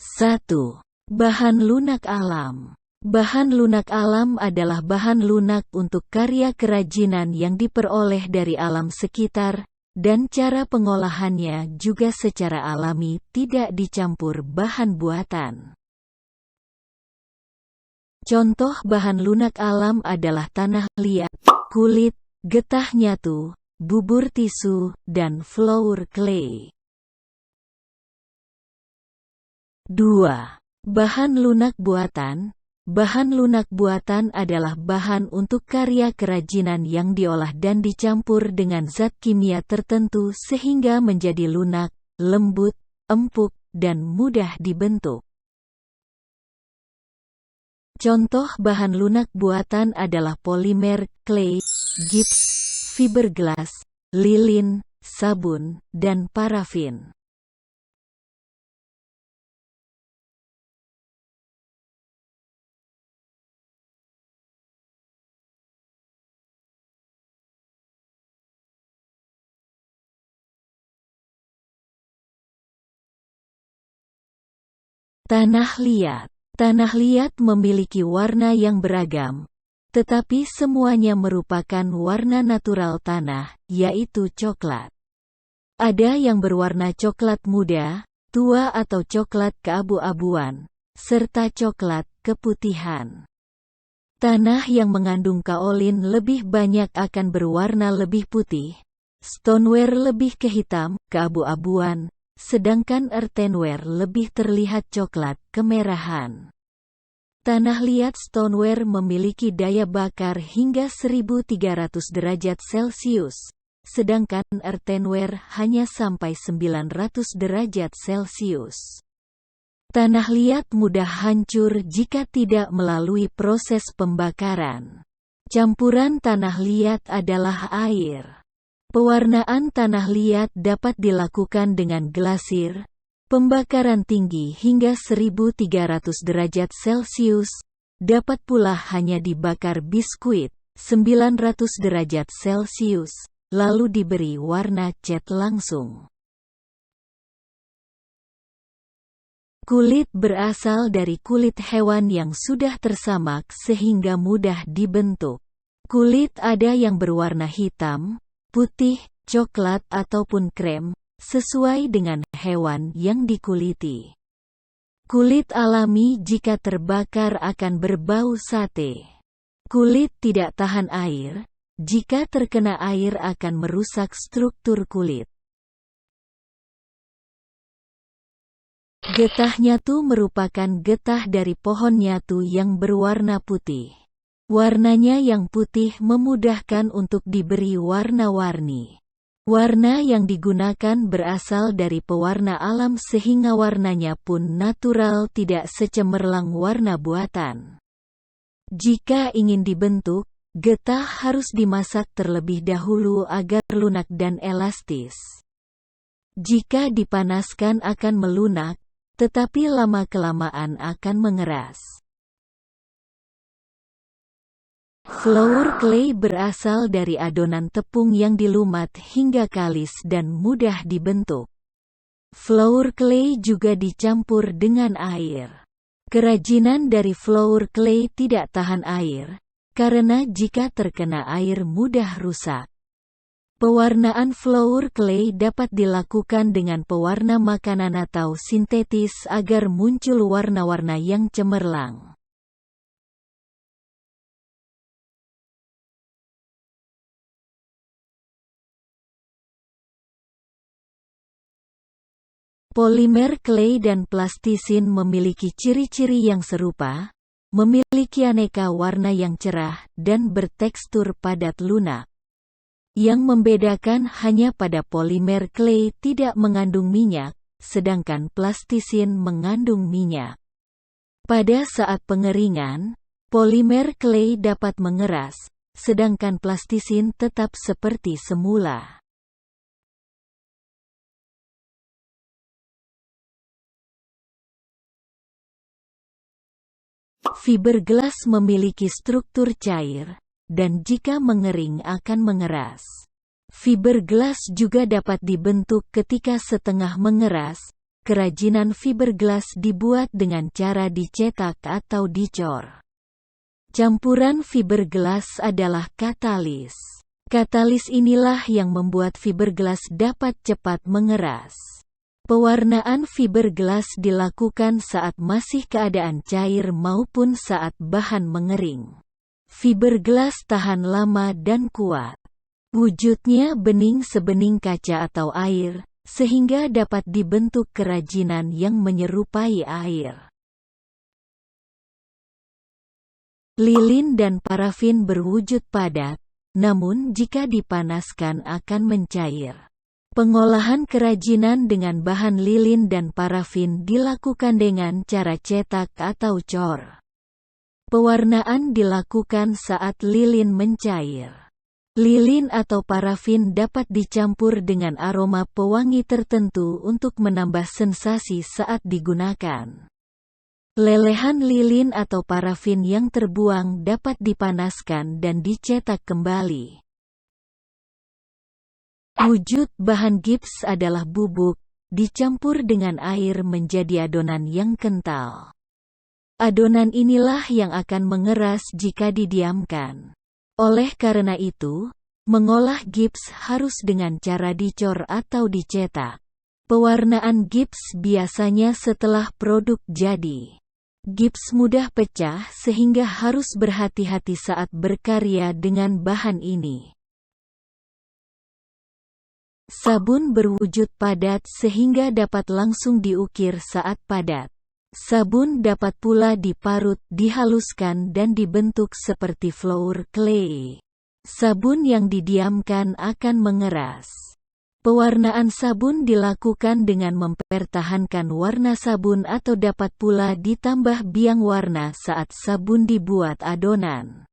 1. Bahan lunak alam. Bahan lunak alam adalah bahan lunak untuk karya kerajinan yang diperoleh dari alam sekitar, dan cara pengolahannya juga secara alami, tidak dicampur bahan buatan. Contoh bahan lunak alam adalah tanah liat, kulit, getah nyatu, bubur tisu, dan flour clay. 2. Bahan lunak buatan. Bahan lunak buatan adalah bahan untuk karya kerajinan yang diolah dan dicampur dengan zat kimia tertentu sehingga menjadi lunak, lembut, empuk, dan mudah dibentuk. Contoh bahan lunak buatan adalah polimer, clay, gips, fiberglass, lilin, sabun, dan parafin. Tanah liat. Tanah liat memiliki warna yang beragam, tetapi semuanya merupakan warna natural tanah, yaitu coklat. Ada yang berwarna coklat muda, tua atau coklat keabu-abuan, serta coklat keputihan. Tanah yang mengandung kaolin lebih banyak akan berwarna lebih putih, stoneware lebih kehitam, keabu-abuan, sedangkan earthenware lebih terlihat coklat kemerahan. Tanah liat stoneware memiliki daya bakar hingga 1300 derajat Celcius, sedangkan earthenware hanya sampai 900 derajat Celcius. Tanah liat mudah hancur jika tidak melalui proses pembakaran. Campuran tanah liat adalah air. Pewarnaan tanah liat dapat dilakukan dengan glasir, pembakaran tinggi hingga 1300 derajat Celcius, dapat pula hanya dibakar biskuit, 900 derajat Celcius, lalu diberi warna cat langsung. Kulit berasal dari kulit hewan yang sudah tersamak sehingga mudah dibentuk. Kulit ada yang berwarna hitam, putih, coklat ataupun krem, sesuai dengan hewan yang dikuliti. Kulit alami jika terbakar akan berbau sate. Kulit tidak tahan air, jika terkena air akan merusak struktur kulit. Getah nyatu merupakan getah dari pohon nyatu yang berwarna putih. Warnanya yang putih memudahkan untuk diberi warna-warni. Warna yang digunakan berasal dari pewarna alam sehingga warnanya pun natural, tidak secemerlang warna buatan. Jika ingin dibentuk, getah harus dimasak terlebih dahulu agar lunak dan elastis. Jika dipanaskan akan melunak, tetapi lama-kelamaan akan mengeras. Flour clay berasal dari adonan tepung yang dilumat hingga kalis dan mudah dibentuk. Flour clay juga dicampur dengan air. Kerajinan dari flour clay tidak tahan air, karena jika terkena air mudah rusak. Pewarnaan flour clay dapat dilakukan dengan pewarna makanan atau sintetis agar muncul warna-warna yang cemerlang. Polimer clay dan plastisin memiliki ciri-ciri yang serupa, memiliki aneka warna yang cerah, dan bertekstur padat lunak. Yang membedakan hanya pada polimer clay tidak mengandung minyak, sedangkan plastisin mengandung minyak. Pada saat pengeringan, polimer clay dapat mengeras, sedangkan plastisin tetap seperti semula. Fiberglass memiliki struktur cair, dan jika mengering akan mengeras. Fiberglass juga dapat dibentuk ketika setengah mengeras, kerajinan fiberglass dibuat dengan cara dicetak atau dicor. Campuran fiberglass adalah katalis. Katalis inilah yang membuat fiberglass dapat cepat mengeras. Pewarnaan fiberglass dilakukan saat masih keadaan cair maupun saat bahan mengering. Fiberglass tahan lama dan kuat. Wujudnya bening sebening kaca atau air, sehingga dapat dibentuk kerajinan yang menyerupai air. Lilin dan parafin berwujud padat, namun jika dipanaskan akan mencair. Pengolahan kerajinan dengan bahan lilin dan parafin dilakukan dengan cara cetak atau cor. Pewarnaan dilakukan saat lilin mencair. Lilin atau parafin dapat dicampur dengan aroma pewangi tertentu untuk menambah sensasi saat digunakan. Lelehan lilin atau parafin yang terbuang dapat dipanaskan dan dicetak kembali. Wujud bahan gips adalah bubuk, dicampur dengan air menjadi adonan yang kental. Adonan inilah yang akan mengeras jika didiamkan. Oleh karena itu, mengolah gips harus dengan cara dicor atau dicetak. Pewarnaan gips biasanya setelah produk jadi. Gips mudah pecah sehingga harus berhati-hati saat berkarya dengan bahan ini. Sabun berwujud padat sehingga dapat langsung diukir saat padat. Sabun dapat pula diparut, dihaluskan dan dibentuk seperti flour clay. Sabun yang didiamkan akan mengeras. Pewarnaan sabun dilakukan dengan mempertahankan warna sabun atau dapat pula ditambah biang warna saat sabun dibuat adonan.